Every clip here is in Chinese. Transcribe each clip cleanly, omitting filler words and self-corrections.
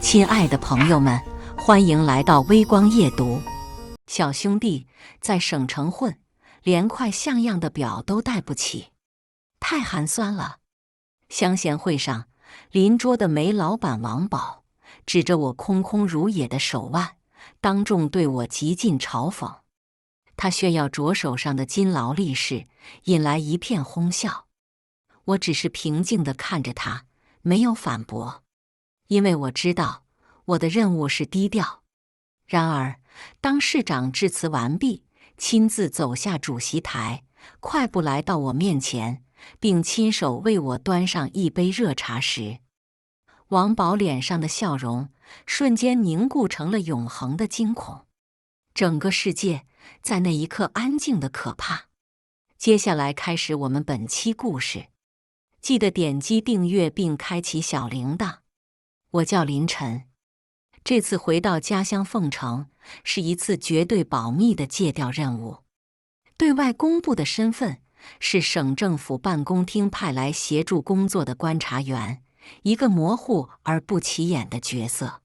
亲爱的朋友们，欢迎来到微光夜读。小兄弟在省城混，连块像样的表都带不起，太寒酸了。乡贤会上，邻桌的煤老板王宝指着我空空如也的手腕，当众对我极尽嘲讽。他炫耀左手上的金劳力士，引来一片哄笑。我只是平静地看着他，没有反驳。因为我知道我的任务是低调。然而，当市长致辞完毕，亲自走下主席台，快步来到我面前，并亲手为我端上一杯热茶时，王宝脸上的笑容瞬间凝固成了永恒的惊恐。整个世界在那一刻安静的可怕。接下来开始我们本期故事，记得点击订阅并开启小铃铛。我叫林晨，这次回到家乡凤城是一次绝对保密的借调任务。对外公布的身份是省政府办公厅派来协助工作的观察员，一个模糊而不起眼的角色。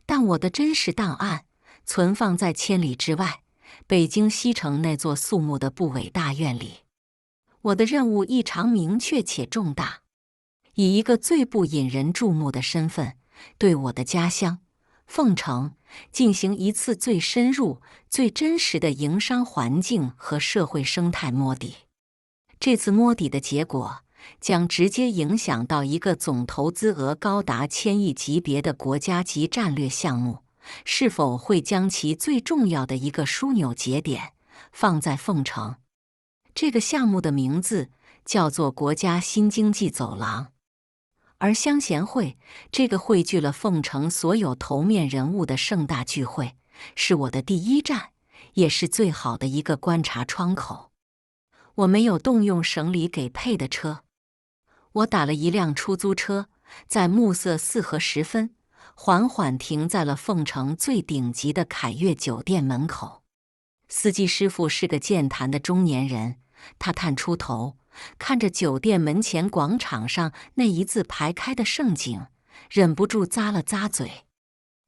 但我的真实档案存放在千里之外，北京西城那座肃穆的部委大院里。我的任务异常明确且重大。以一个最不引人注目的身份，对我的家乡凤城进行一次最深入、最真实的营商环境和社会生态摸底。这次摸底的结果将直接影响到一个总投资额高达1000亿级别的国家级战略项目，是否会将其最重要的一个枢纽节点放在凤城。这个项目的名字叫做国家新经济走廊。而乡贤会这个汇聚了凤城所有头面人物的盛大聚会，是我的第一站，也是最好的一个观察窗口。我没有动用省里给配的车，我打了一辆出租车，在暮色4合时分，缓缓停在了凤城最顶级的凯悦酒店门口。司机师傅是个健谈的中年人，他探出头，看着酒店门前广场上那一字排开的盛景，忍不住咂了咂嘴。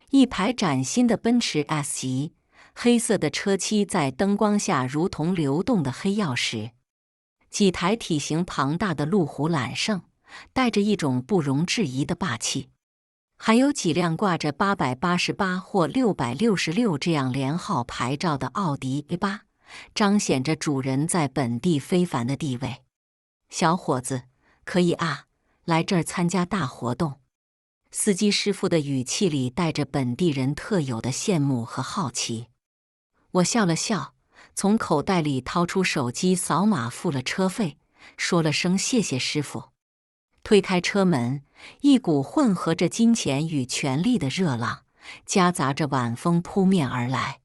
一排崭新的奔驰 S 级，黑色的车漆在灯光下如同流动的黑曜石。几台体型庞大的路虎揽胜，带着一种不容置疑的霸气。还有几辆挂着888或666这样连号牌照的奥迪 A8，彰显着主人在本地非凡的地位。小伙子，可以啊，来这儿参加大活动。司机师傅的语气里带着本地人特有的羡慕和好奇。我笑了笑，从口袋里掏出手机扫码付了车费，说了声谢谢师傅。推开车门，一股混合着金钱与权力的热浪夹杂着晚风扑面而来。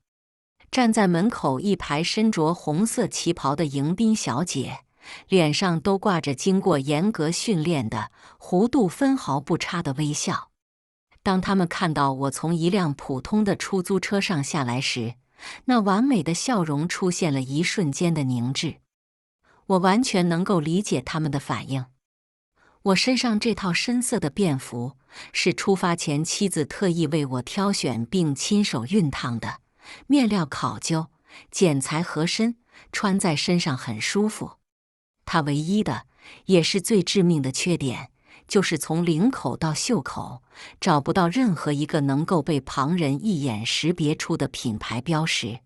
站在门口一排身着红色旗袍的迎宾小姐，脸上都挂着经过严格训练的弧度分毫不差的微笑。当他们看到我从一辆普通的出租车上下来时，那完美的笑容出现了一瞬间的凝滞。我完全能够理解他们的反应。我身上这套深色的便服是出发前妻子特意为我挑选并亲手熨烫的，面料考究，剪裁合身，穿在身上很舒服。它唯一的，也是最致命的缺点，就是从领口到袖口找不到任何一个能够被旁人一眼识别出的品牌标识。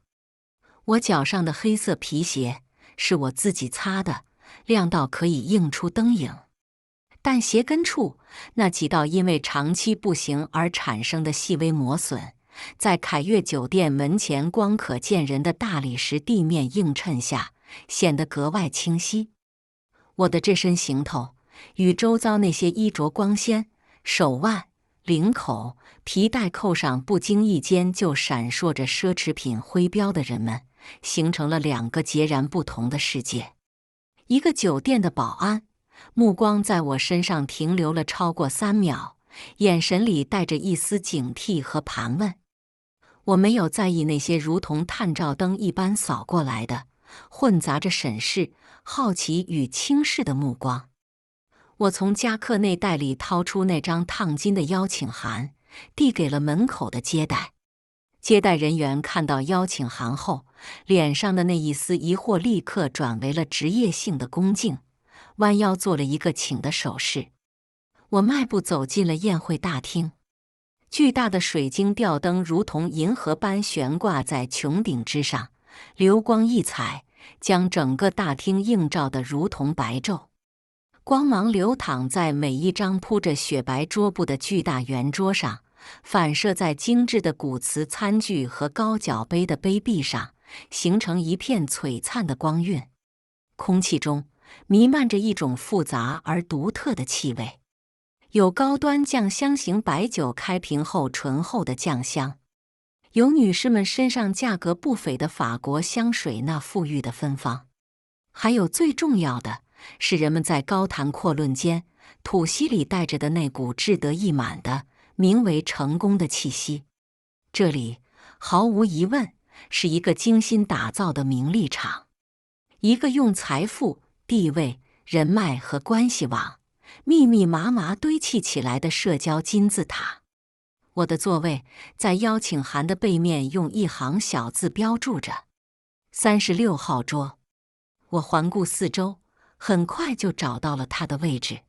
我脚上的黑色皮鞋是我自己擦的，亮到可以映出灯影。但鞋跟处那几道因为长期步行而产生的细微磨损，在凯悦酒店门前光可见人的大理石地面映衬下，显得格外清晰。我的这身行头与周遭那些衣着光鲜、手腕、领口、皮带扣上不经意间就闪烁着奢侈品徽标的人们，形成了两个截然不同的世界。一个酒店的保安目光在我身上停留了超过3秒，眼神里带着一丝警惕和盘问。我没有在意那些如同探照灯一般扫过来的混杂着审视、好奇与轻视的目光。我从夹克内袋里掏出那张烫金的邀请函，递给了门口的接待。接待人员看到邀请函后，脸上的那一丝疑惑立刻转为了职业性的恭敬，弯腰做了一个请的手势。我迈步走进了宴会大厅，巨大的水晶吊灯如同银河般悬挂在穹顶之上，流光溢彩，将整个大厅映照得如同白昼。光芒流淌在每一张铺着雪白桌布的巨大圆桌上，反射在精致的古瓷餐具和高脚杯的杯壁上，形成一片璀璨的光晕。空气中弥漫着一种复杂而独特的气味，有高端酱香型白酒开瓶后醇厚的酱香，有女士们身上价格不菲的法国香水那馥郁的芬芳，还有最重要的是人们在高谈阔论间吐息里带着的那股志得意满的名为成功的气息。这里毫无疑问是一个精心打造的名利场，一个用财富、地位、人脉和关系网密密麻麻堆砌起来的社交金字塔。我的座位在邀请函的背面用一行小字标注着36号桌。我环顾四周，很快就找到了他的位置。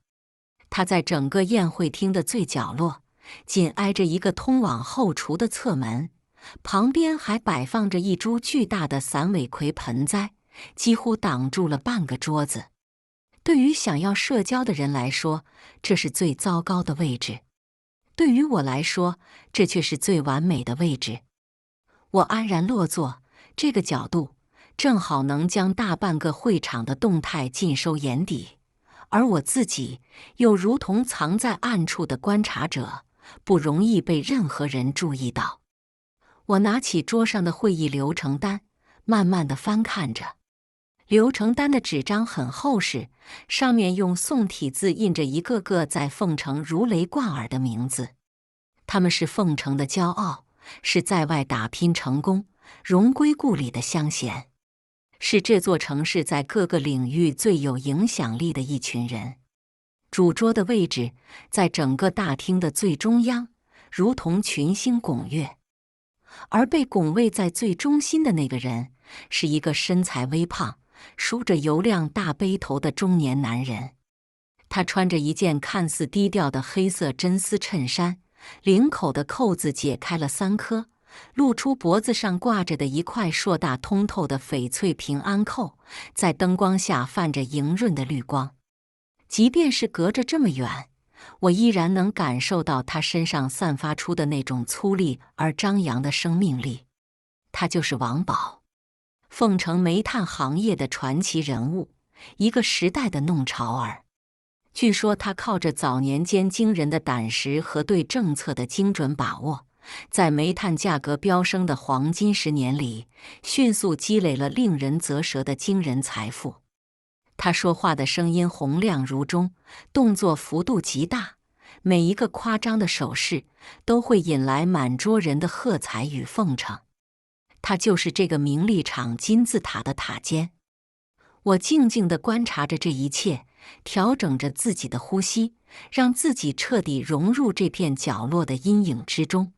他在整个宴会厅的最角落，紧挨着一个通往后厨的侧门，旁边还摆放着一株巨大的散尾葵盆栽，几乎挡住了半个桌子。对于想要社交的人来说，这是最糟糕的位置；对于我来说，这却是最完美的位置。我安然落座，这个角度正好能将大半个会场的动态尽收眼底，而我自己又如同藏在暗处的观察者，不容易被任何人注意到。我拿起桌上的会议流程单，慢慢地翻看着。流程单的纸张很厚实，上面用宋体字印着一个个在凤城如雷贯耳的名字。他们是凤城的骄傲，是在外打拼成功、荣归故里的乡贤，是这座城市在各个领域最有影响力的一群人。主桌的位置在整个大厅的最中央，如同群星拱月，而被拱卫在最中心的那个人是一个身材微胖、梳着油亮大背头的中年男人。他穿着一件看似低调的黑色真丝衬衫，领口的扣子解开了3颗，露出脖子上挂着的一块硕大通透的翡翠平安扣，在灯光下泛着莹润的绿光。即便是隔着这么远，我依然能感受到他身上散发出的那种粗粝而张扬的生命力。他就是王宝，凤城煤炭行业的传奇人物，一个时代的弄潮儿。据说他靠着早年间惊人的胆识和对政策的精准把握，在煤炭价格飙升的黄金10年里，迅速积累了令人啧舌的惊人财富。他说话的声音洪亮如钟，动作幅度极大，每一个夸张的手势都会引来满桌人的喝彩与奉承。他就是这个名利场金字塔的塔尖。我静静地观察着这一切，调整着自己的呼吸，让自己彻底融入这片角落的阴影之中。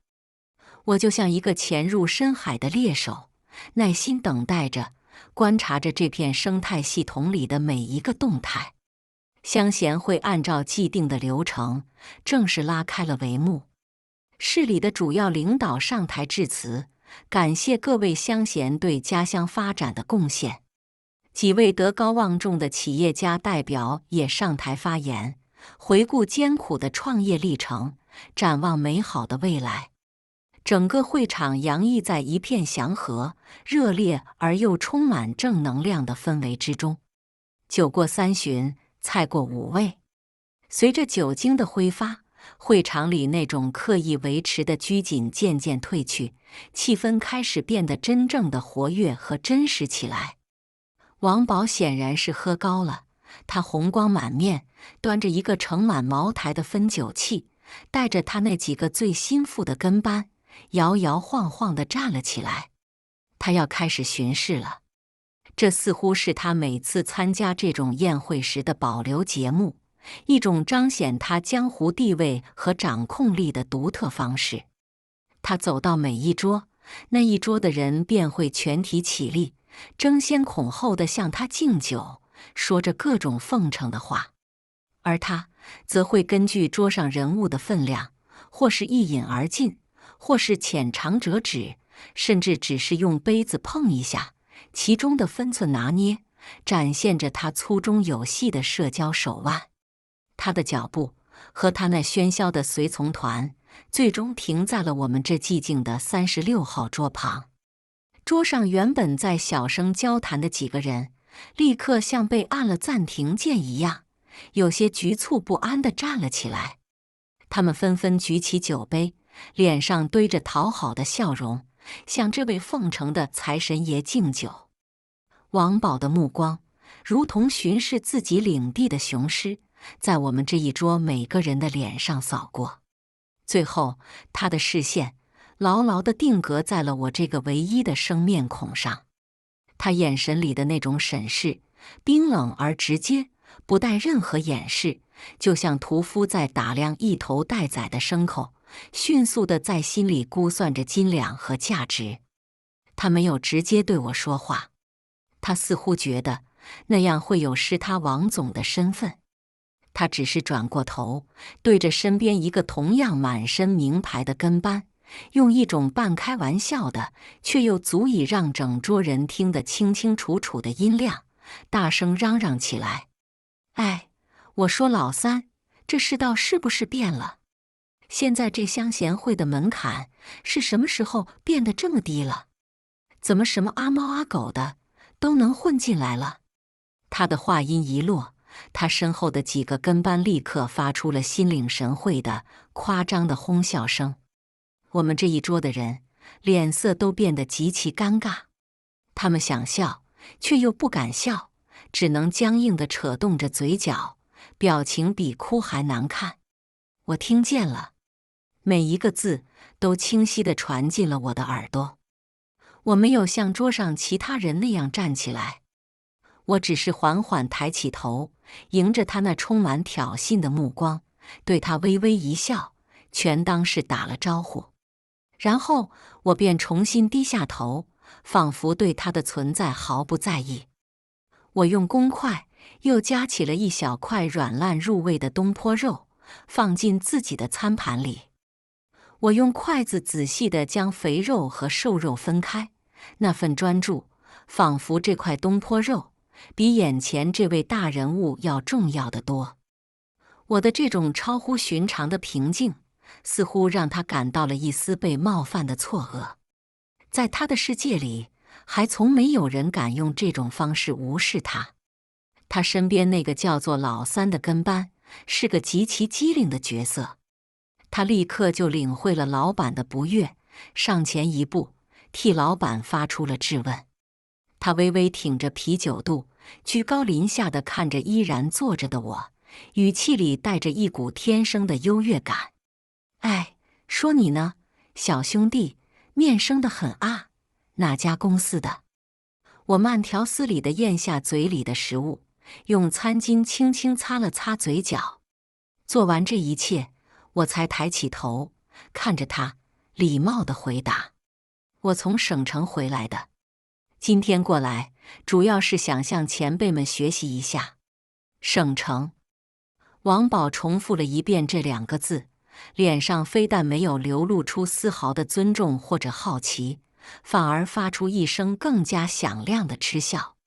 我就像一个潜入深海的猎手，耐心等待着，观察着这片生态系统里的每一个动态。乡贤会按照既定的流程正式拉开了帷幕。市里的主要领导上台致辞，感谢各位乡贤对家乡发展的贡献。几位德高望重的企业家代表也上台发言，回顾艰苦的创业历程，展望美好的未来。整个会场洋溢在一片祥和、热烈而又充满正能量的氛围之中。酒过3巡，菜过5味。随着酒精的挥发，会场里那种刻意维持的拘谨渐渐褪去，气氛开始变得真正的活跃和真实起来。王宝显然是喝高了，他红光满面，端着一个盛满茅台的分酒器，带着他那几个最心腹的跟班，摇摇晃晃地站了起来。他要开始巡视了。这似乎是他每次参加这种宴会时的保留节目，一种彰显他江湖地位和掌控力的独特方式。他走到每一桌，那一桌的人便会全体起立，争先恐后地向他敬酒，说着各种奉承的话。而他则会根据桌上人物的分量，或是一饮而尽，或是浅尝辄止，甚至只是用杯子碰一下，其中的分寸拿捏，展现着他粗中有细的社交手腕。他的脚步和他那喧嚣的随从团，最终停在了我们这寂静的36号桌旁。桌上原本在小声交谈的几个人，立刻像被按了暂停键一样，有些局促不安地站了起来。他们纷纷举起酒杯，脸上堆着讨好的笑容，向这位奉承的财神爷敬酒。王宝的目光如同巡视自己领地的雄狮，在我们这一桌每个人的脸上扫过，最后他的视线牢牢地定格在了我这个唯一的生面孔上。他眼神里的那种审视，冰冷而直接，不带任何掩饰，就像屠夫在打量一头待宰的牲口，迅速地在心里估算着斤两和价值。他没有直接对我说话，他似乎觉得那样会有失他王总的身份。他只是转过头，对着身边一个同样满身名牌的跟班，用一种半开玩笑的，却又足以让整桌人听得清清楚楚的音量，大声嚷嚷起来：“哎，我说老三，这世道是不是变了？现在这乡贤会的门槛是什么时候变得这么低了？怎么什么阿猫阿狗的都能混进来了？”他的话音一落，他身后的几个跟班立刻发出了心领神会的夸张的哄笑声。我们这一桌的人脸色都变得极其尴尬，他们想笑，却又不敢笑，只能僵硬地扯动着嘴角，表情比哭还难看。我听见了，每一个字都清晰地传进了我的耳朵。我没有像桌上其他人那样站起来，我只是缓缓抬起头，迎着他那充满挑衅的目光，对他微微一笑，全当是打了招呼。然后我便重新低下头，仿佛对他的存在毫不在意。我用公筷又夹起了一小块软烂入味的东坡肉，放进自己的餐盘里。我用筷子仔细地将肥肉和瘦肉分开，那份专注，仿佛这块东坡肉比眼前这位大人物要重要得多。我的这种超乎寻常的平静，似乎让他感到了一丝被冒犯的错愕。在他的世界里，还从没有人敢用这种方式无视他。他身边那个叫做老三的跟班，是个极其机灵的角色。他立刻就领会了老板的不悦，上前一步，替老板发出了质问。他微微挺着啤酒肚，居高临下地看着依然坐着的我，语气里带着一股天生的优越感。哎，说你呢，小兄弟，面生得很啊，哪家公司的？我慢条斯理地咽下嘴里的食物，用餐巾轻轻擦了擦嘴角。做完这一切，我才抬起头，看着他，礼貌地回答：“我从省城回来的，今天过来主要是想向前辈们学习一下。”省城。王宝重复了一遍这2个字，脸上非但没有流露出丝毫的尊重或者好奇，反而发出一声更加响亮的嗤笑。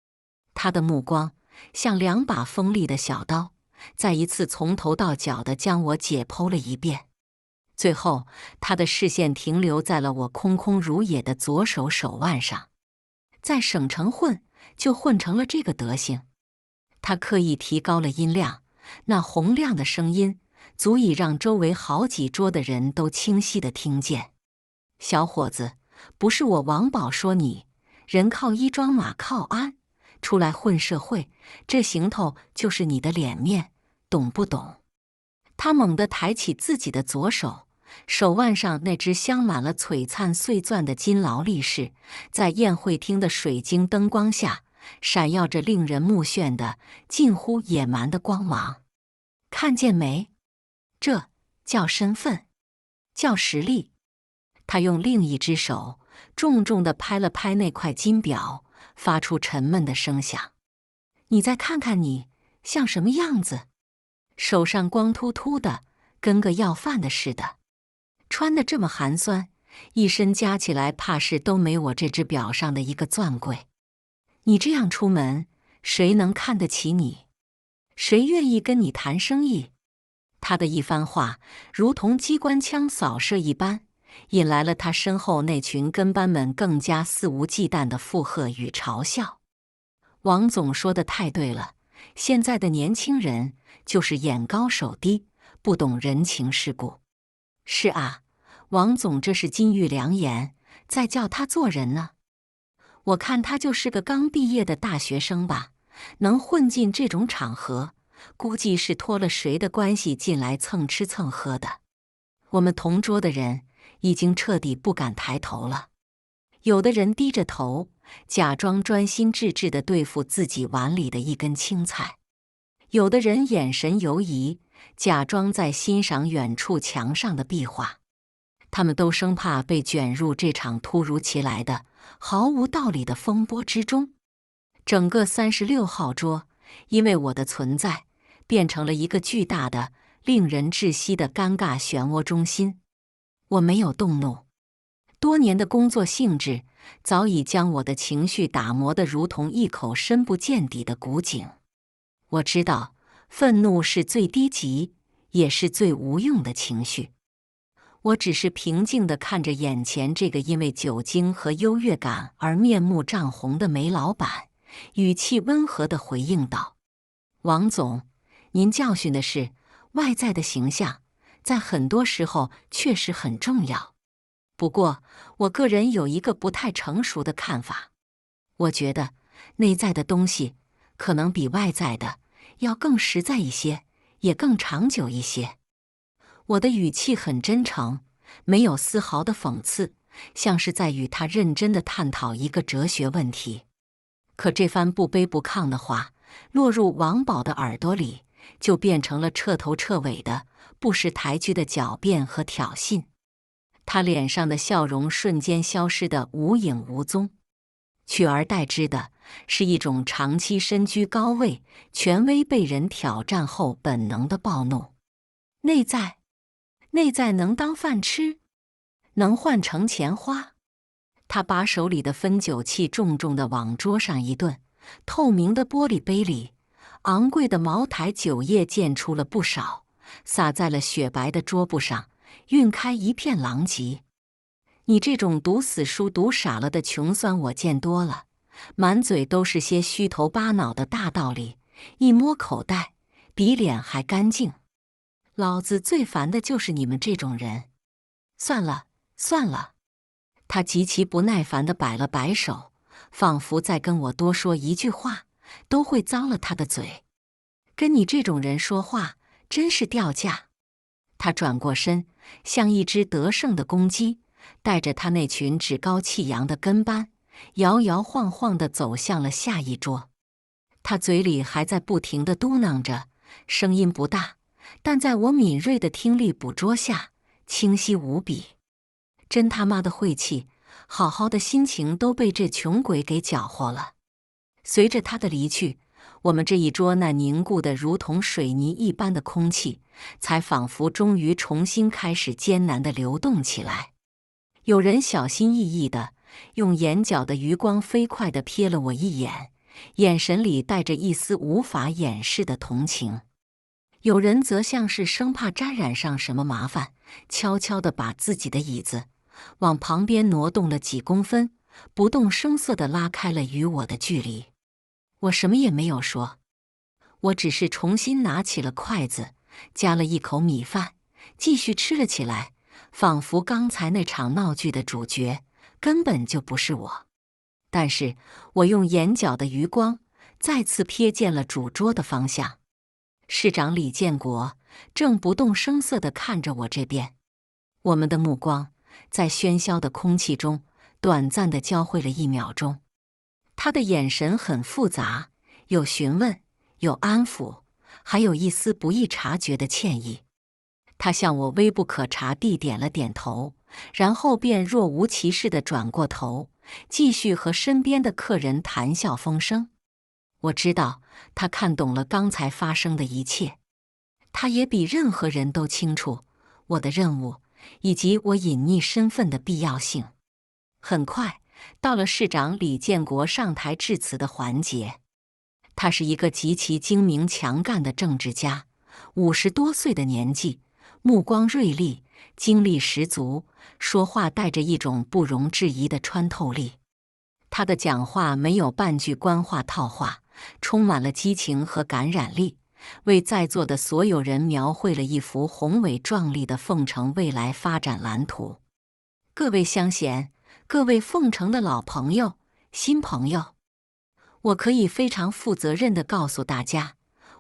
他的目光像2把锋利的小刀，再一次从头到脚地将我解剖了一遍。最后，他的视线停留在了我空空如也的左手手腕上。在省城混，就混成了这个德行。他刻意提高了音量，那洪亮的声音足以让周围好几桌的人都清晰地听见。小伙子，不是我王宝说你，人靠衣装马靠鞍，出来混社会，这行头就是你的脸面，懂不懂？他猛地抬起自己的左手，手腕上那只镶满了璀璨碎钻的金劳力士，在宴会厅的水晶灯光下，闪耀着令人目眩的、近乎野蛮的光芒。看见没？这叫身份，叫实力。他用另一只手重重地拍了拍那块金表，发出沉闷的声响。你再看看你像什么样子？手上光秃秃的，跟个要饭的似的，穿得这么寒酸，一身加起来怕是都没我这只表上的一个钻贵。你这样出门，谁能看得起你？谁愿意跟你谈生意？他的一番话如同机关枪扫射一般，引来了他身后那群跟班们更加肆无忌惮的附和与嘲笑。王总说的太对了，现在的年轻人就是眼高手低，不懂人情世故。是啊，王总这是金玉良言，在教他做人呢。我看他就是个刚毕业的大学生吧，能混进这种场合，估计是托了谁的关系进来蹭吃蹭喝的。我们同桌的人已经彻底不敢抬头了，有的人低着头，假装专心致志地对付自己碗里的一根青菜；有的人眼神游移，假装在欣赏远处墙上的壁画。他们都生怕被卷入这场突如其来的、毫无道理的风波之中。整个36号桌，因为我的存在，变成了一个巨大的、令人窒息的尴尬漩涡中心。我没有动怒，多年的工作性质早已将我的情绪打磨得如同一口深不见底的古井。我知道，愤怒是最低级，也是最无用的情绪。我只是平静地看着眼前这个因为酒精和优越感而面目涨红的煤老板，语气温和地回应道：“王总，您教训的是外在的形象，在很多时候确实很重要。不过，我个人有一个不太成熟的看法，我觉得内在的东西可能比外在的要更实在一些，也更长久一些。”我的语气很真诚，没有丝毫的讽刺，像是在与他认真地探讨一个哲学问题。可这番不卑不亢的话落入王宝的耳朵里，就变成了彻头彻尾的不识抬举的狡辩和挑衅。他脸上的笑容瞬间消失得无影无踪，取而代之的是一种长期身居高位、权威被人挑战后本能的暴怒。内在能当饭吃，能换成钱花。他把手里的分酒器重重地往桌上一顿，透明的玻璃杯里，昂贵的茅台酒液溅出了不少，洒在了雪白的桌布上，晕开一片狼藉。你这种读死书读傻了的穷酸我见多了，满嘴都是些虚头巴脑的大道理，一摸口袋，比脸还干净。老子最烦的就是你们这种人。算了，算了。他极其不耐烦地摆了摆手，仿佛再跟我多说一句话，都会脏了他的嘴。跟你这种人说话，真是掉价。他转过身，像一只得胜的公鸡，带着他那群趾高气扬的跟班，摇摇晃晃地走向了下一桌。他嘴里还在不停地嘟囔着，声音不大，但在我敏锐的听力捕捉下，清晰无比。真他妈的晦气，好好的心情都被这穷鬼给搅和了。随着他的离去，我们这一桌那凝固的如同水泥一般的空气，才仿佛终于重新开始艰难地流动起来。有人小心翼翼地用眼角的余光飞快地瞥了我一眼，眼神里带着一丝无法掩饰的同情。有人则像是生怕沾染上什么麻烦，悄悄地把自己的椅子往旁边挪动了几公分，不动声色地拉开了与我的距离。我什么也没有说，我只是重新拿起了筷子，夹了一口米饭，继续吃了起来，仿佛刚才那场闹剧的主角根本就不是我。但是我用眼角的余光再次瞥见了主桌的方向，市长李建国正不动声色地看着我这边。我们的目光在喧嚣的空气中短暂地交汇了1秒钟，他的眼神很复杂，有询问，有安抚，还有一丝不易察觉的歉意。他向我微不可察地点了点头，然后便若无其事地转过头，继续和身边的客人谈笑风生。我知道他看懂了刚才发生的一切，他也比任何人都清楚我的任务以及我隐匿身份的必要性。很快，到了市长李建国上台致辞的环节。他是一个极其精明强干的政治家，50多岁的年纪，目光锐利，精力十足，说话带着一种不容置疑的穿透力。他的讲话没有半句官话套话，充满了激情和感染力，为在座的所有人描绘了一幅宏伟壮丽的凤城未来发展蓝图。各位乡贤，各位凤城的老朋友、新朋友，我可以非常负责任地告诉大家，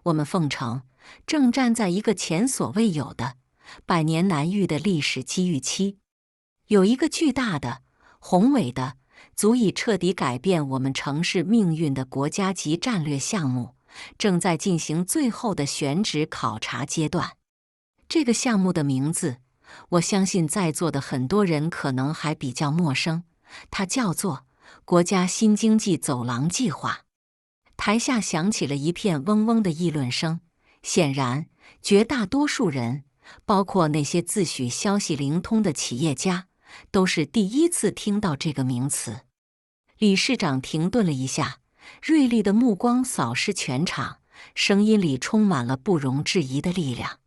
我们凤城正站在一个前所未有的、百年难遇的历史机遇期。有一个巨大的、宏伟的、足以彻底改变我们城市命运的国家级战略项目，正在进行最后的选址考察阶段。这个项目的名字，我相信在座的很多人可能还比较陌生，它叫做国家新经济走廊计划。台下响起了一片嗡嗡的议论声，显然，绝大多数人，包括那些自诩消息灵通的企业家，都是第一次听到这个名词。理事长停顿了一下，锐利的目光扫视全场，声音里充满了不容置疑的力量。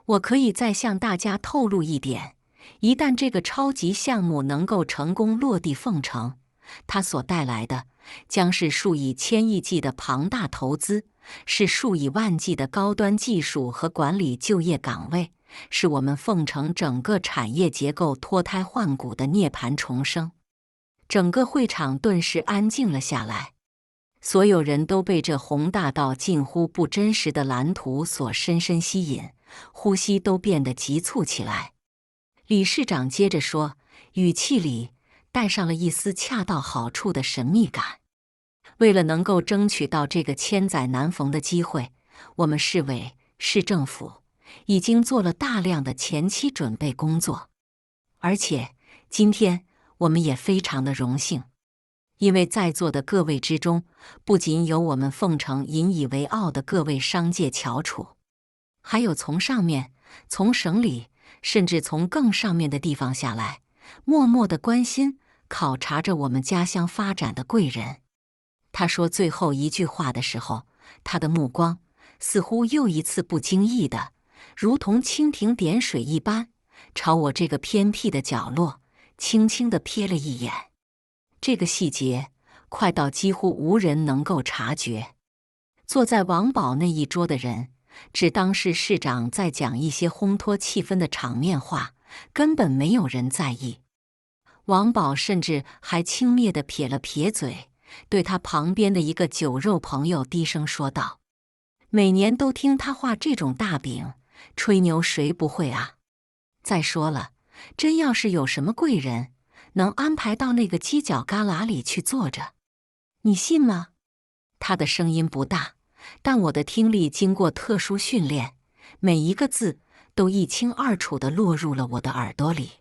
我可以再向大家透露一点，一旦这个超级项目能够成功落地凤城，它所带来的将是数以千亿计的庞大投资，是数以万计的高端技术和管理就业岗位，是我们凤城整个产业结构脱胎换骨的涅槃重生。整个会场顿时安静了下来，所有人都被这宏大到近乎不真实的蓝图所深深吸引，呼吸都变得急促起来。理事长接着说，语气里带上了一丝恰到好处的神秘感。为了能够争取到这个千载难逢的机会，我们市委、市政府已经做了大量的前期准备工作。而且，今天我们也非常的荣幸，因为在座的各位之中，不仅有我们凤城引以为傲的各位商界翘楚，还有从上面、从省里，甚至从更上面的地方下来，默默地关心、考察着我们家乡发展的贵人。他说最后一句话的时候，他的目光似乎又一次不经意的，如同蜻蜓点水一般，朝我这个偏僻的角落轻轻地瞥了一眼。这个细节快到几乎无人能够察觉。坐在王宝那一桌的人，只当是市长在讲一些烘托气氛的场面话，根本没有人在意。王宝甚至还轻蔑地撇了撇嘴，对他旁边的一个酒肉朋友低声说道：“每年都听他画这种大饼，吹牛谁不会啊？再说了，真要是有什么贵人能安排到那个犄角旮旯里去坐着，你信吗？”他的声音不大，但我的听力经过特殊训练，每一个字都一清二楚地落入了我的耳朵里。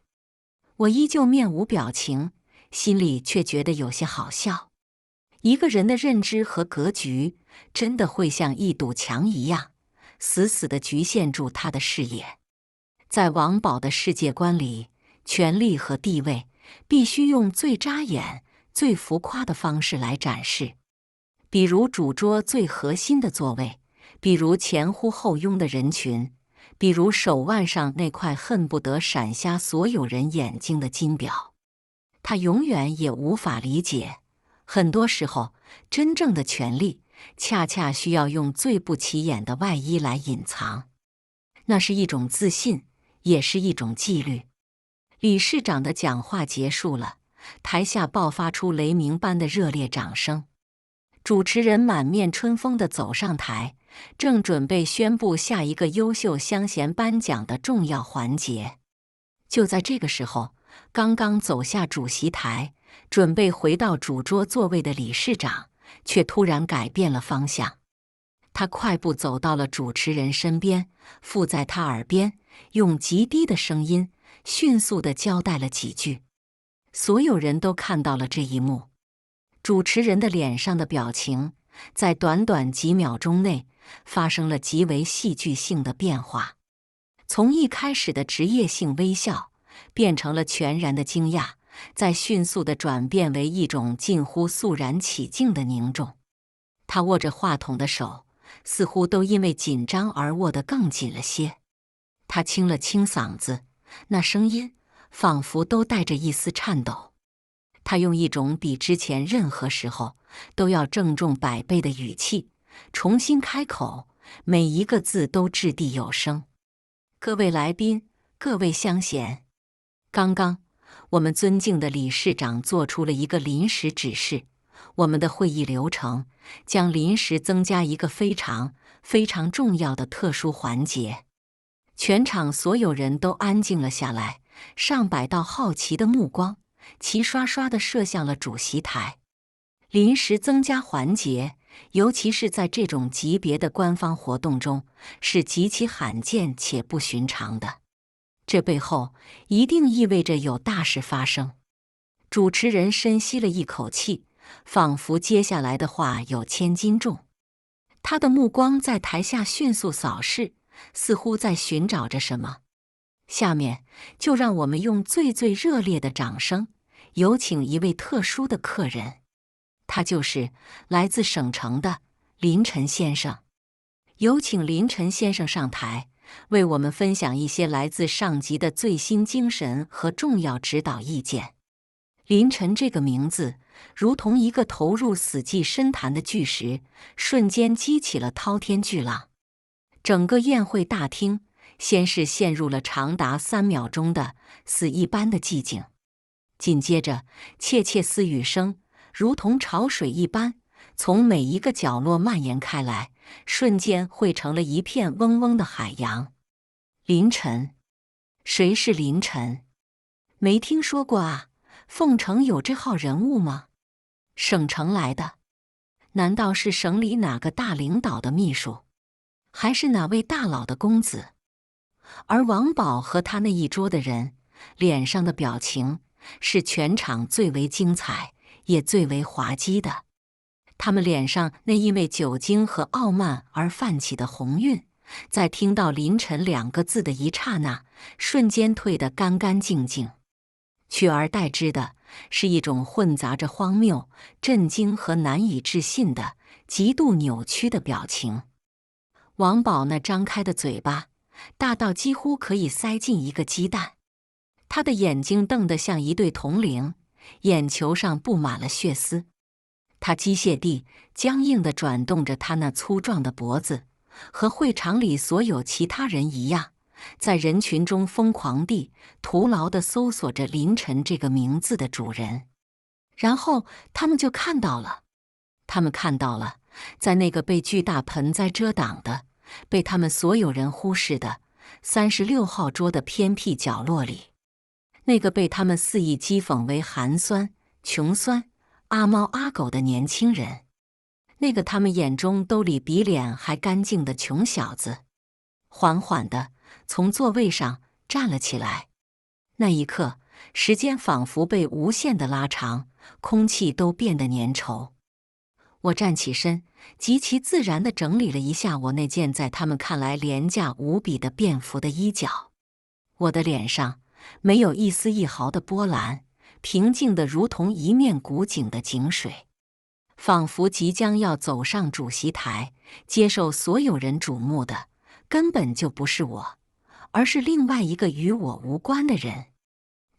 我依旧面无表情，心里却觉得有些好笑。一个人的认知和格局，真的会像一堵墙一样，死死地局限住他的视野。在王宝的世界观里，权力和地位必须用最扎眼、最浮夸的方式来展示。比如主桌最核心的座位，比如前呼后拥的人群，比如手腕上那块恨不得闪瞎所有人眼睛的金表。他永远也无法理解，很多时候，真正的权力恰恰需要用最不起眼的外衣来隐藏。那是一种自信，也是一种纪律。理事长的讲话结束了，台下爆发出雷鸣般的热烈掌声。主持人满面春风地走上台，正准备宣布下一个优秀乡贤颁奖的重要环节。就在这个时候，刚刚走下主席台，准备回到主桌座位的理事长，却突然改变了方向。他快步走到了主持人身边，附在他耳边，用极低的声音迅速地交代了几句。所有人都看到了这一幕，主持人的脸上的表情在短短几秒钟内发生了极为戏剧性的变化，从一开始的职业性微笑变成了全然的惊讶，再迅速地转变为一种近乎肃然起敬的凝重。他握着话筒的手似乎都因为紧张而握得更紧了些。他清了清嗓子，那声音仿佛都带着一丝颤抖。他用一种比之前任何时候都要郑重100倍的语气重新开口，每一个字都掷地有声。各位来宾，各位乡贤，刚刚我们尊敬的理事长做出了一个临时指示，我们的会议流程将临时增加一个非常重要的特殊环节。全场所有人都安静了下来，上百道好奇的目光齐刷刷地射向了主席台。临时增加环节，尤其是在这种级别的官方活动中，是极其罕见且不寻常的。这背后一定意味着有大事发生。主持人深吸了一口气，仿佛接下来的话有千斤重。他的目光在台下迅速扫视，似乎在寻找着什么。下面就让我们用最热烈的掌声，有请一位特殊的客人，他就是来自省城的林晨先生。有请林晨先生上台，为我们分享一些来自上级的最新精神和重要指导意见。林晨这个名字如同一个投入死寂深潭的巨石，瞬间激起了滔天巨浪。整个宴会大厅先是陷入了长达3秒钟的死一般的寂静，紧接着窃窃私语声如同潮水一般从每一个角落蔓延开来，瞬间汇成了一片嗡嗡的海洋。林晨，谁是林晨？没听说过啊，凤城有这号人物吗？省城来的？难道是省里哪个大领导的秘书，还是哪位大佬的公子？而王宝和他那一桌的人脸上的表情是全场最为精彩也最为滑稽的。他们脸上那因为酒精和傲慢而泛起的红晕，在听到林晨2个字的一刹那，瞬间退得干干净净，取而代之的是一种混杂着荒谬、震惊和难以置信的极度扭曲的表情。王宝那张开的嘴巴大到几乎可以塞进一个鸡蛋，他的眼睛瞪得像一对铜铃，眼球上布满了血丝。他机械地、僵硬地转动着他那粗壮的脖子，和会场里所有其他人一样，在人群中疯狂地、徒劳地搜索着林晨这个名字的主人。然后他们就看到了，在那个被巨大盆栽遮挡的、被他们所有人忽视的36号桌的偏僻角落里，那个被他们肆意讥讽为寒酸、穷酸、阿猫阿狗的年轻人，那个他们眼中都比比脸还干净的穷小子，缓缓地从座位上站了起来。那一刻，时间仿佛被无限地拉长，空气都变得粘稠。我站起身，极其自然地整理了一下我那件在他们看来廉价无比的便服的衣角。我的脸上没有一丝一毫的波澜，平静得如同一面古井的井水，仿佛即将要走上主席台，接受所有人瞩目的根本就不是我，而是另外一个与我无关的人。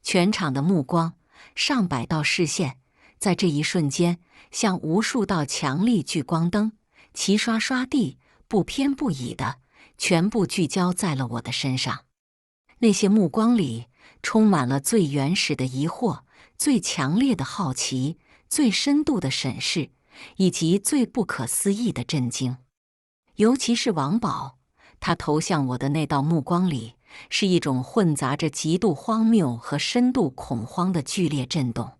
全场的目光，上百道视线，在这一瞬间像无数道强力聚光灯，齐刷刷地、不偏不倚的全部聚焦在了我的身上。那些目光里充满了最原始的疑惑、最强烈的好奇、最深度的审视，以及最不可思议的震惊。尤其是王宝，他投向我的那道目光里是一种混杂着极度荒谬和深度恐慌的剧烈震动。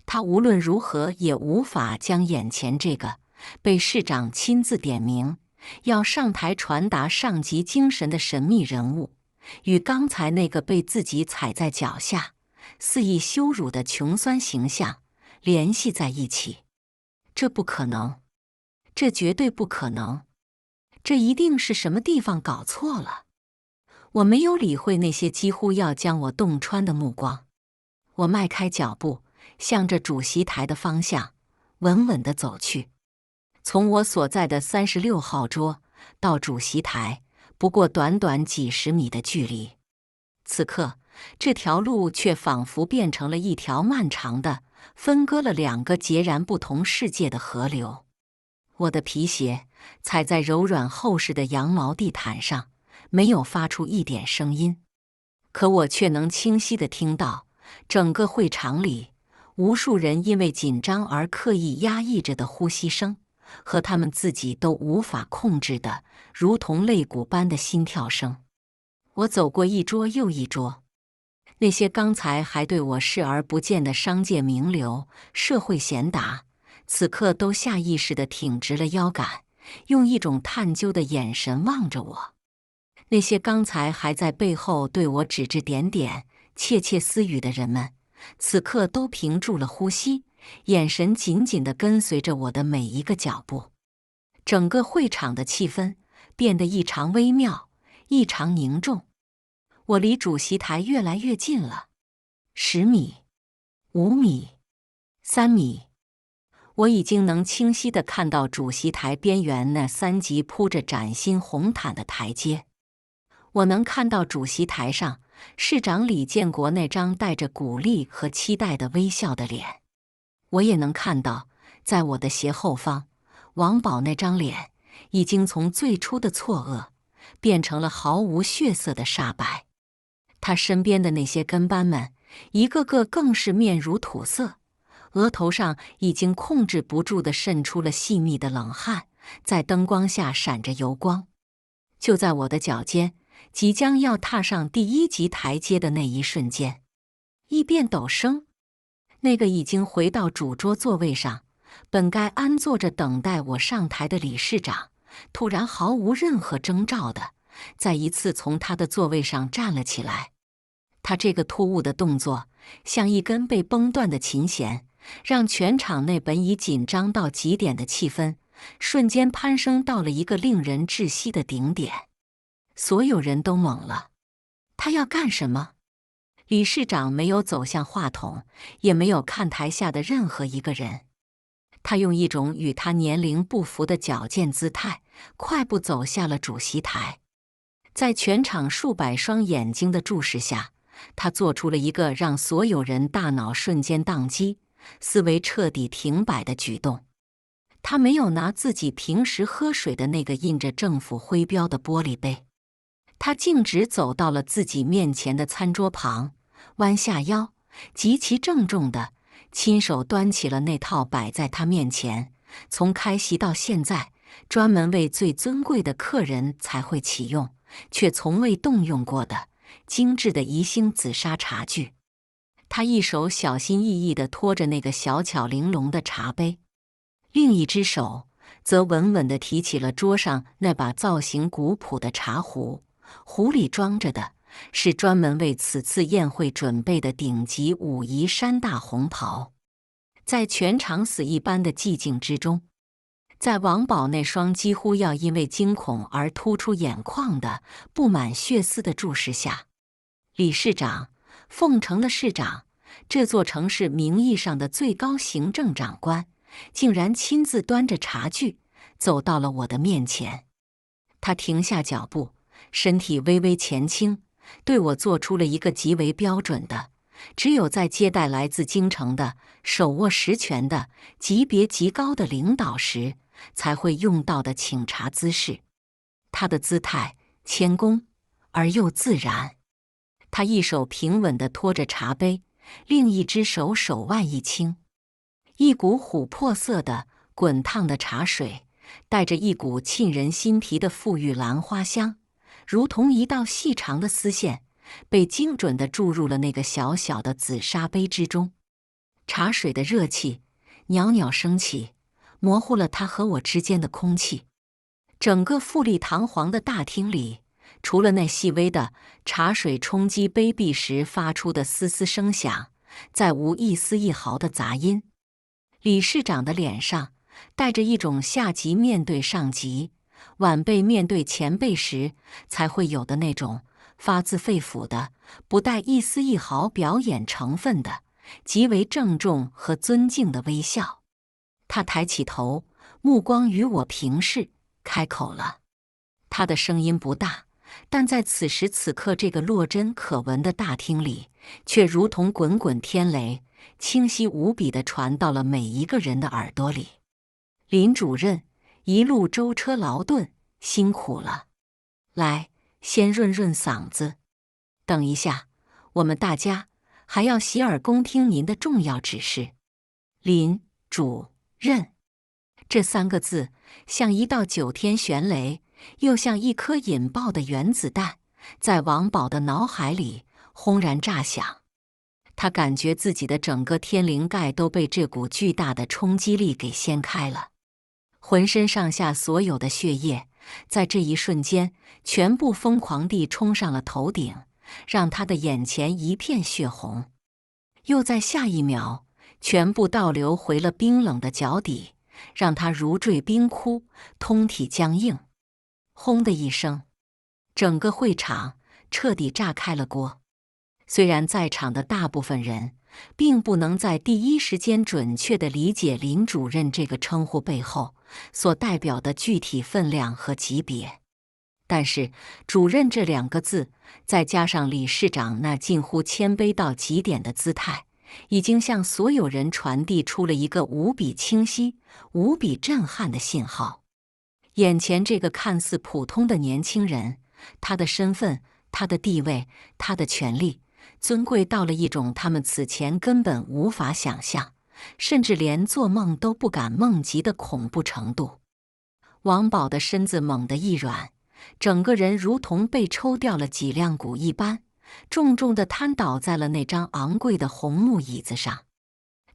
他无论如何也无法将眼前这个被市长亲自点名、要上台传达上级精神的神秘人物，与刚才那个被自己踩在脚下、肆意羞辱的穷酸形象联系在一起。这不可能，这绝对不可能，这一定是什么地方搞错了。我没有理会那些几乎要将我洞穿的目光，我迈开脚步，向着主席台的方向稳稳地走去。从我所在的36号桌到主席台，不过短短几十米的距离。此刻，这条路却仿佛变成了一条漫长的、分割了两个截然不同世界的河流。我的皮鞋踩在柔软厚实的羊毛地毯上，没有发出一点声音，可我却能清晰地听到整个会场里无数人因为紧张而刻意压抑着的呼吸声，和他们自己都无法控制的如同肋骨般的心跳声。我走过一桌又一桌，那些刚才还对我视而不见的商界名流、社会贤达，此刻都下意识地挺直了腰杆，用一种探究的眼神望着我。那些刚才还在背后对我指指点点、窃窃私语的人们，此刻都屏住了呼吸，眼神紧紧地跟随着我的每一个脚步。整个会场的气氛变得异常微妙，异常凝重。我离主席台越来越近了，10米、5米、3米，我已经能清晰地看到主席台边缘那3级铺着崭新红毯的台阶。我能看到主席台上市长李建国那张带着鼓励和期待的微笑的脸，我也能看到，在我的斜后方，王宝那张脸已经从最初的错愕变成了毫无血色的煞白。他身边的那些跟班们，一个个更是面如土色，额头上已经控制不住地渗出了细密的冷汗，在灯光下闪着油光。就在我的脚尖即将要踏上第1级台阶的那一瞬间，一变陡声，那个已经回到主桌座位上，本该安坐着等待我上台的理事长，突然毫无任何征兆的再一次从他的座位上站了起来。他这个突兀的动作，像一根被崩断的琴弦，让全场内本已紧张到极点的气氛，瞬间攀升到了一个令人窒息的顶点。所有人都懵了，他要干什么？理事长没有走向话筒，也没有看台下的任何一个人。他用一种与他年龄不符的矫健姿态，快步走下了主席台。在全场数百双眼睛的注视下，他做出了一个让所有人大脑瞬间宕机、思维彻底停摆的举动。他没有拿自己平时喝水的那个印着政府徽标的玻璃杯，他径直走到了自己面前的餐桌旁，弯下腰，极其郑重地亲手端起了那套摆在他面前，从开席到现在专门为最尊贵的客人才会启用，却从未动用过的精致的宜兴紫砂茶具。他一手小心翼翼地托着那个小巧玲珑的茶杯，另一只手则稳稳地提起了桌上那把造型古朴的茶壶，壶里装着的是专门为此次宴会准备的顶级武夷山大红袍。在全场死一般的寂静之中，在王宝那双几乎要因为惊恐而突出眼眶的布满血丝的注视下，理事长，凤城的市长，这座城市名义上的最高行政长官，竟然亲自端着茶具走到了我的面前。他停下脚步，身体微微前倾，对我做出了一个极为标准的，只有在接待来自京城的手握实权的级别极高的领导时才会用到的请茶姿势。他的姿态谦恭而又自然，他一手平稳地托着茶杯，另一只手手腕一轻，一股琥珀色的滚烫的茶水带着一股沁人心脾的馥郁兰花香，如同一道细长的丝线，被精准地注入了那个小小的紫砂杯之中。茶水的热气袅袅升起，模糊了他和我之间的空气。整个富丽堂皇的大厅里，除了那细微的茶水冲击杯壁时发出的嘶嘶声响，再无一丝一毫的杂音。理事长的脸上带着一种下级面对上级、晚辈面对前辈时才会有的那种发自肺腑的、不带一丝一毫表演成分的、极为郑重和尊敬的微笑。他抬起头，目光与我平视，开口了。他的声音不大，但在此时此刻这个落针可闻的大厅里，却如同滚滚天雷，清晰无比地传到了每一个人的耳朵里。林主任，一路舟车劳顿，辛苦了。来，先润润嗓子。等一下，我们大家还要洗耳恭听您的重要指示。林主任，这3个字像一道9天玄雷，又像一颗引爆的原子弹，在王宝的脑海里轰然炸响。他感觉自己的整个天灵盖都被这股巨大的冲击力给掀开了，浑身上下所有的血液在这一瞬间全部疯狂地冲上了头顶，让他的眼前一片血红，又在下一秒全部倒流回了冰冷的脚底，让他如坠冰窟，通体僵硬。轰的一声，整个会场彻底炸开了锅。虽然在场的大部分人并不能在第一时间准确地理解林主任这个称呼背后所代表的具体分量和级别，但是主任这2个字，再加上理事长那近乎谦卑到极点的姿态，已经向所有人传递出了一个无比清晰、无比震撼的信号。眼前这个看似普通的年轻人，他的身份、他的地位、他的权利，尊贵到了一种他们此前根本无法想象，甚至连做梦都不敢梦及的恐怖程度。王宝的身子猛地一软，整个人如同被抽掉了脊梁骨一般，重重地瘫倒在了那张昂贵的红木椅子上。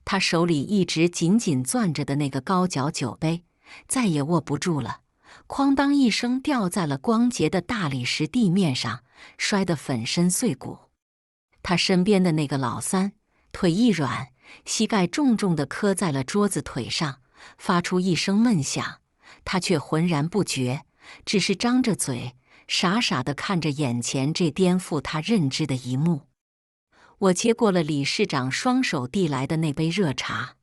他手里一直紧紧攥着的那个高脚酒杯再也握不住了，哐当一声掉在了光洁的大理石地面上，摔得粉身碎骨。他身边的那个老三腿一软，膝盖重重地磕在了桌子腿上，发出一声闷响，他却浑然不觉，只是张着嘴，傻傻地看着眼前这颠覆他认知的一幕。我接过了理事长双手递来的那杯热茶，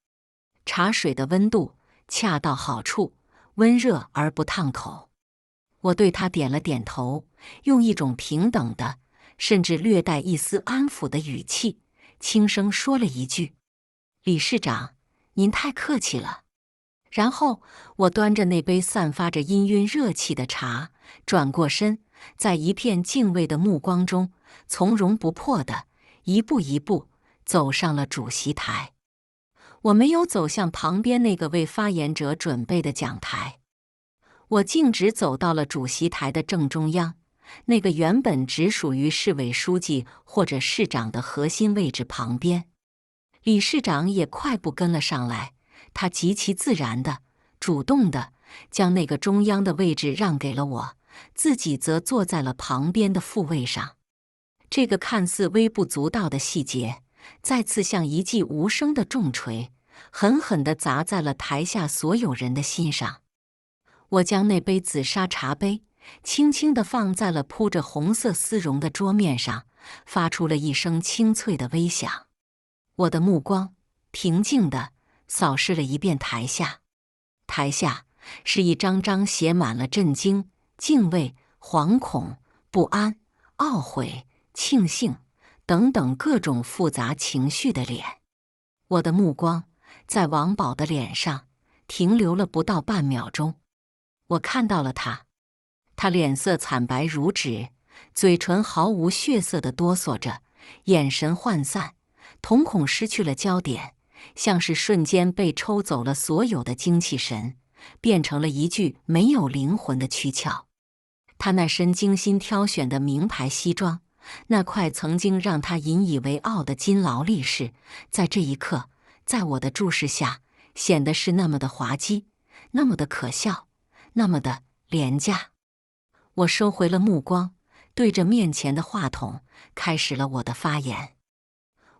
茶水的温度恰到好处，温热而不烫口。我对他点了点头，用一种平等的，甚至略带一丝安抚的语气，轻声说了一句：“理事长，您太客气了。”然后我端着那杯散发着氤氲热气的茶，转过身，在一片敬畏的目光中，从容不迫地一步一步走上了主席台。我没有走向旁边那个为发言者准备的讲台，我径直走到了主席台的正中央，那个原本只属于市委书记或者市长的核心位置旁边。理事长也快步跟了上来，他极其自然的、主动的将那个中央的位置让给了我，自己则坐在了旁边的副位上。这个看似微不足道的细节，再次像一记无声的重锤，狠狠地砸在了台下所有人的心上。我将那杯紫砂茶杯轻轻地放在了铺着红色丝绒的桌面上，发出了一声清脆的微响。我的目光平静地扫视了一遍台下，台下是一张张写满了震惊、敬畏、惶恐、不安、懊悔、庆幸等等各种复杂情绪的脸。我的目光在王宝的脸上停留了不到半秒钟，我看到了他，他脸色惨白如纸，嘴唇毫无血色地哆嗦着，眼神涣散，瞳孔失去了焦点，像是瞬间被抽走了所有的精气神，变成了一具没有灵魂的躯壳。他那身精心挑选的名牌西装，那块曾经让他引以为傲的金劳力士，在这一刻，在我的注视下，显得是那么的滑稽，那么的可笑，那么的廉价。我收回了目光，对着面前的话筒开始了我的发言。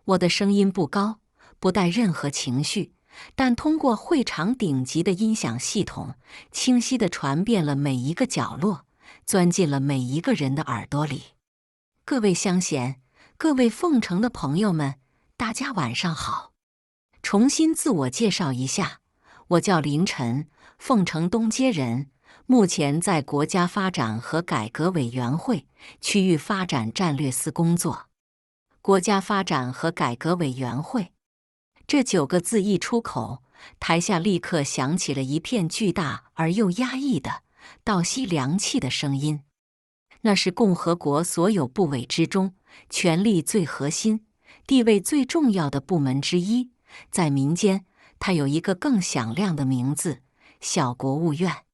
我的声音不高，不带任何情绪，但通过会场顶级的音响系统，清晰地传遍了每一个角落，钻进了每一个人的耳朵里。各位乡贤，各位凤城的朋友们，大家晚上好。重新自我介绍一下，我叫林晨，凤城东街人，目前在国家发展和改革委员会区域发展战略司工作。国家发展和改革委员会这9个字一出口，台下立刻响起了一片巨大而又压抑的倒吸凉气的声音。那是共和国所有部委之中权力最核心、地位最重要的部门之一，在民间它有一个更响亮的名字——小国务院。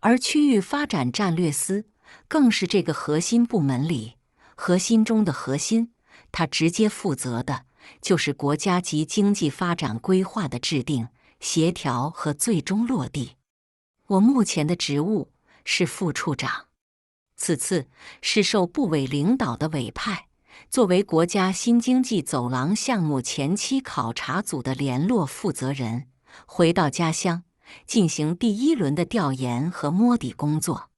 而区域发展战略司更是这个核心部门里核心中的核心，它直接负责的就是国家级经济发展规划的制定、协调和最终落地。我目前的职务是副处长，此次是受部委领导的委派，作为国家新经济走廊项目前期考察组的联络负责人，回到家乡进行第1轮的调研和摸底工作。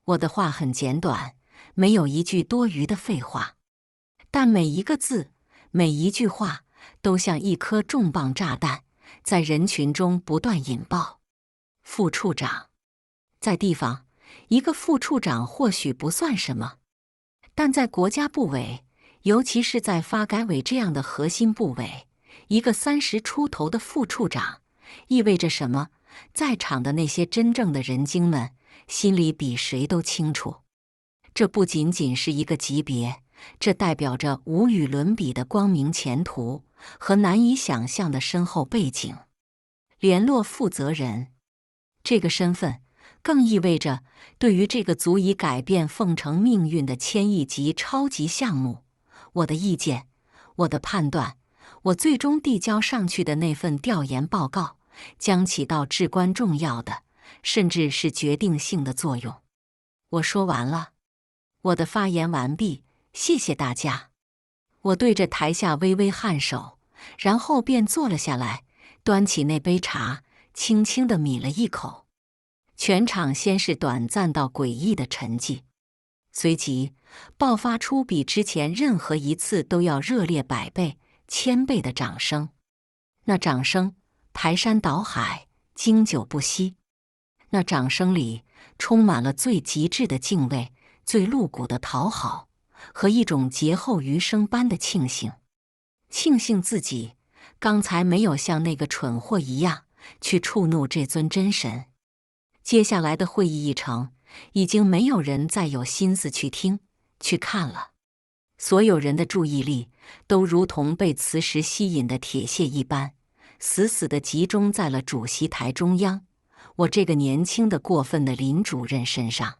我的话很简短，没有一句多余的废话，但每一个字，每一句话都像一颗重磅炸弹，在人群中不断引爆。副处长，在地方，一个副处长或许不算什么，但在国家部委，尤其是在发改委这样的核心部委，一个30出头的副处长意味着什么？在场的那些真正的人精们心里比谁都清楚。这不仅仅是一个级别，这代表着无与伦比的光明前途和难以想象的深厚背景。联络负责人这个身份，更意味着对于这个足以改变凤城命运的1000亿级超级项目，我的意见，我的判断，我最终递交上去的那份调研报告，将起到至关重要的，甚至是决定性的作用。我说完了，我的发言完毕，谢谢大家。我对着台下微微颔首，然后便坐了下来，端起那杯茶，轻轻地抿了一口。全场先是短暂到诡异的沉寂，随即爆发出比之前任何一次都要热烈100倍、1000倍的掌声。那掌声排山倒海，经久不息。那掌声里充满了最极致的敬畏、最露骨的讨好和一种劫后余生般的庆幸。庆幸自己刚才没有像那个蠢货一样去触怒这尊真神。接下来的会议议程，已经没有人再有心思去听、去看了。所有人的注意力都如同被磁石吸引的铁屑一般，死死地集中在了主席台中央，我这个年轻的过分的林主任身上。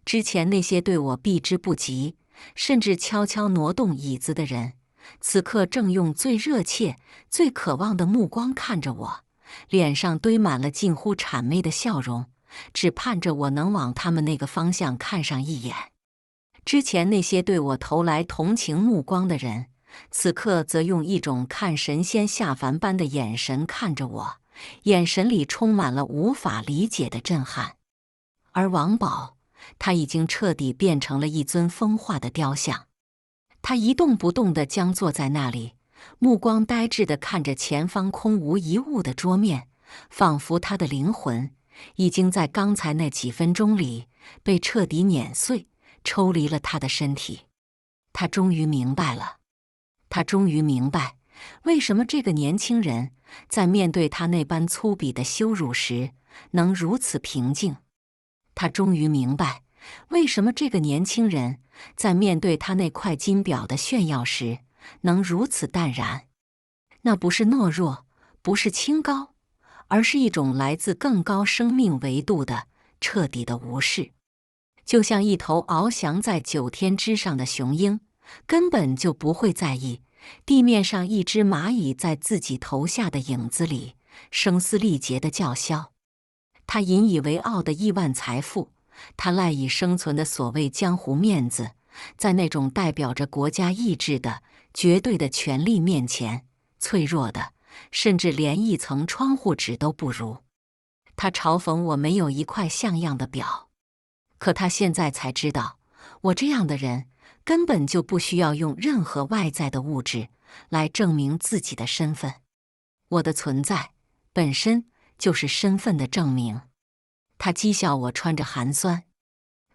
之前那些对我避之不及，甚至悄悄挪动椅子的人，此刻正用最热切、最渴望的目光看着我，脸上堆满了近乎谄媚的笑容，只盼着我能往他们那个方向看上一眼。之前那些对我投来同情目光的人，此刻则用一种看神仙下凡般的眼神看着我，眼神里充满了无法理解的震撼。而王宝，他已经彻底变成了一尊风化的雕像，他一动不动地僵坐在那里，目光呆滞地看着前方空无一物的桌面，仿佛他的灵魂已经在刚才那几分钟里被彻底碾碎，抽离了他的身体。他终于明白了，他终于明白，为什么这个年轻人在面对他那般粗鄙的羞辱时能如此平静。他终于明白，为什么这个年轻人在面对他那块金表的炫耀时能如此淡然。那不是懦弱，不是清高，而是一种来自更高生命维度的彻底的无视。就像一头翱翔在9天之上的雄鹰，根本就不会在意地面上一只蚂蚁在自己头下的影子里声嘶力竭的叫嚣。他引以为傲的亿万财富，他赖以生存的所谓江湖面子，在那种代表着国家意志的绝对的权力面前，脆弱的，甚至连一层窗户纸都不如。他嘲讽我没有一块像样的表，可他现在才知道，我这样的人根本就不需要用任何外在的物质来证明自己的身份。我的存在本身就是身份的证明。他讥笑我穿着寒酸，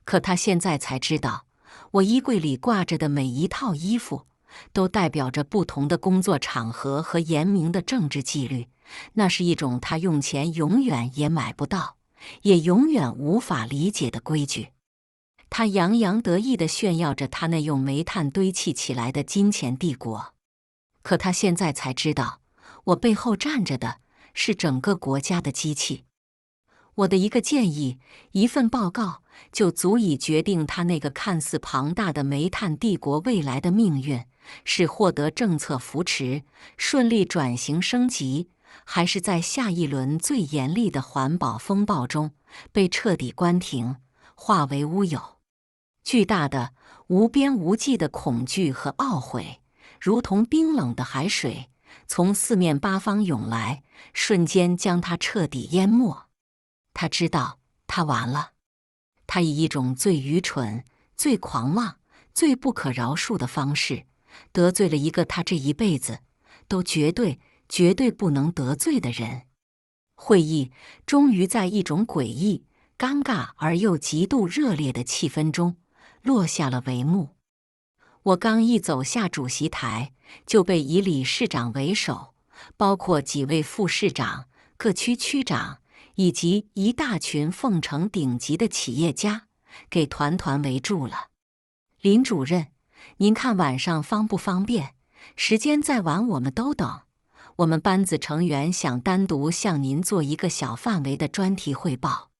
可他现在才知道，我衣柜里挂着的每一套衣服都代表着不同的工作场合和严明的政治纪律。那是一种他用钱永远也买不到，也永远无法理解的规矩。他洋洋得意地炫耀着他那用煤炭堆砌起来的金钱帝国，可他现在才知道，我背后站着的是整个国家的机器。我的一个建议，一份报告，就足以决定他那个看似庞大的煤炭帝国未来的命运，是获得政策扶持，顺利转型升级，还是在下一轮最严厉的环保风暴中被彻底关停，化为乌有。巨大的、无边无际的恐惧和懊悔，如同冰冷的海水，从四面八方涌来，瞬间将他彻底淹没。他知道，他完了。他以一种最愚蠢、最狂妄、最不可饶恕的方式，得罪了一个他这一辈子都绝对不能得罪的人。会议终于在一种诡异、尴尬而又极度热烈的气氛中落下了帷幕。我刚一走下主席台，就被以理事长为首，包括几位副市长、各区区长以及一大群凤城顶级的企业家给团团围住了。林主任，您看晚上方不方便？时间再晚我们都等。我们班子成员想单独向您做一个小范围的专题汇报。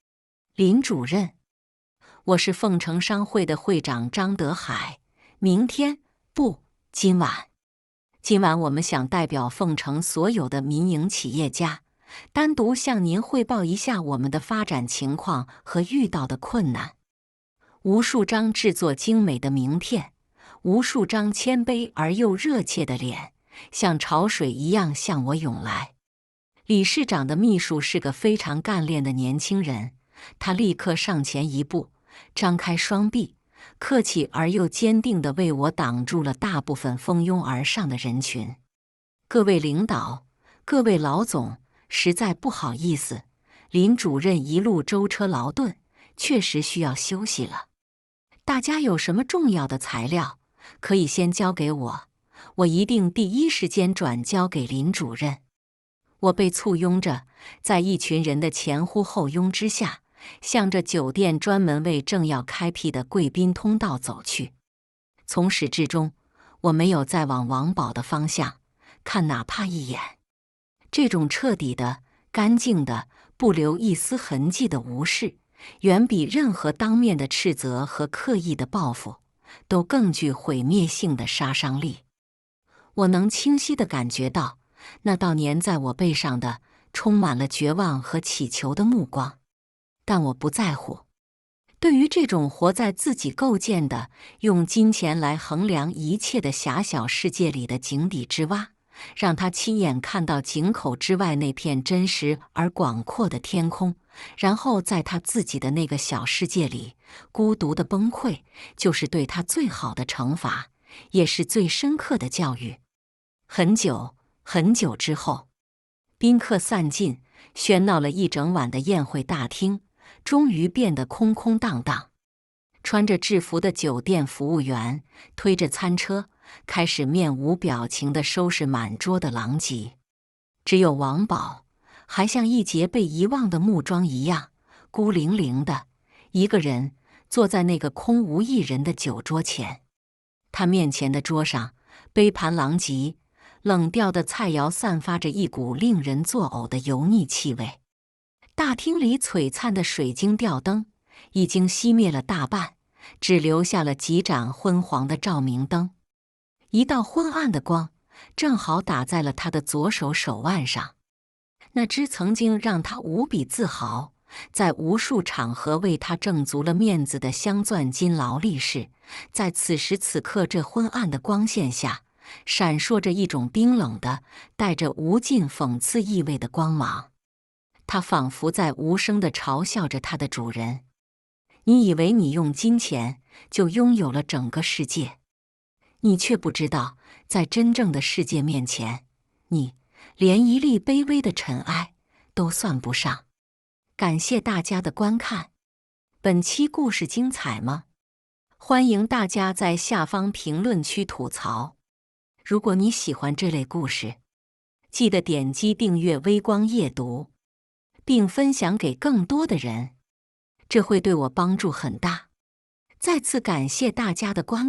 林主任，我是凤城商会的会长张德海。明天不，今晚我们想代表凤城所有的民营企业家，单独向您汇报一下我们的发展情况和遇到的困难。无数张制作精美的名片，无数张谦卑而又热切的脸，像潮水一样向我涌来。理事长的秘书是个非常干练的年轻人，他立刻上前一步，张开双臂，客气而又坚定地为我挡住了大部分蜂拥而上的人群。各位领导，各位老总，实在不好意思，林主任一路舟车劳顿，确实需要休息了。大家有什么重要的材料，可以先交给我，我一定第一时间转交给林主任。我被簇拥着，在一群人的前呼后拥之下，向着酒店专门为正要开辟的贵宾通道走去。从始至终，我没有再往王宝的方向看哪怕一眼。这种彻底的、干净的、不留一丝痕迹的无视，远比任何当面的斥责和刻意的报复都更具毁灭性的杀伤力。我能清晰地感觉到那道粘在我背上的充满了绝望和乞求的目光，但我不在乎。对于这种活在自己构建的、用金钱来衡量一切的狭小世界里的井底之蛙，让他亲眼看到井口之外那片真实而广阔的天空，然后在他自己的那个小世界里孤独的崩溃，就是对他最好的惩罚，也是最深刻的教育。很久很久之后，宾客散尽，喧闹了一整晚的宴会大厅终于变得空空荡荡。穿着制服的酒店服务员推着餐车，开始面无表情地收拾满桌的狼藉。只有王宝还像一截被遗忘的木桩一样，孤零零的一个人坐在那个空无一人的酒桌前。他面前的桌上杯盘狼藉，冷掉的菜肴散发着一股令人作呕的油腻气味。大厅里璀璨的水晶吊灯已经熄灭了大半，只留下了几盏昏黄的照明灯。一道昏暗的光正好打在了他的左手手腕上，那只曾经让他无比自豪、在无数场合为他挣足了面子的镶钻金劳力士，在此时此刻这昏暗的光线下，闪烁着一种冰冷的、带着无尽讽刺意味的光芒。它仿佛在无声地嘲笑着它的主人。你以为你用金钱就拥有了整个世界，你却不知道，在真正的世界面前，你连一粒卑微的尘埃都算不上。感谢大家的观看，本期故事精彩吗？欢迎大家在下方评论区吐槽。如果你喜欢这类故事，记得点击订阅微光夜读，并分享给更多的人，这会对我帮助很大。再次感谢大家的观看。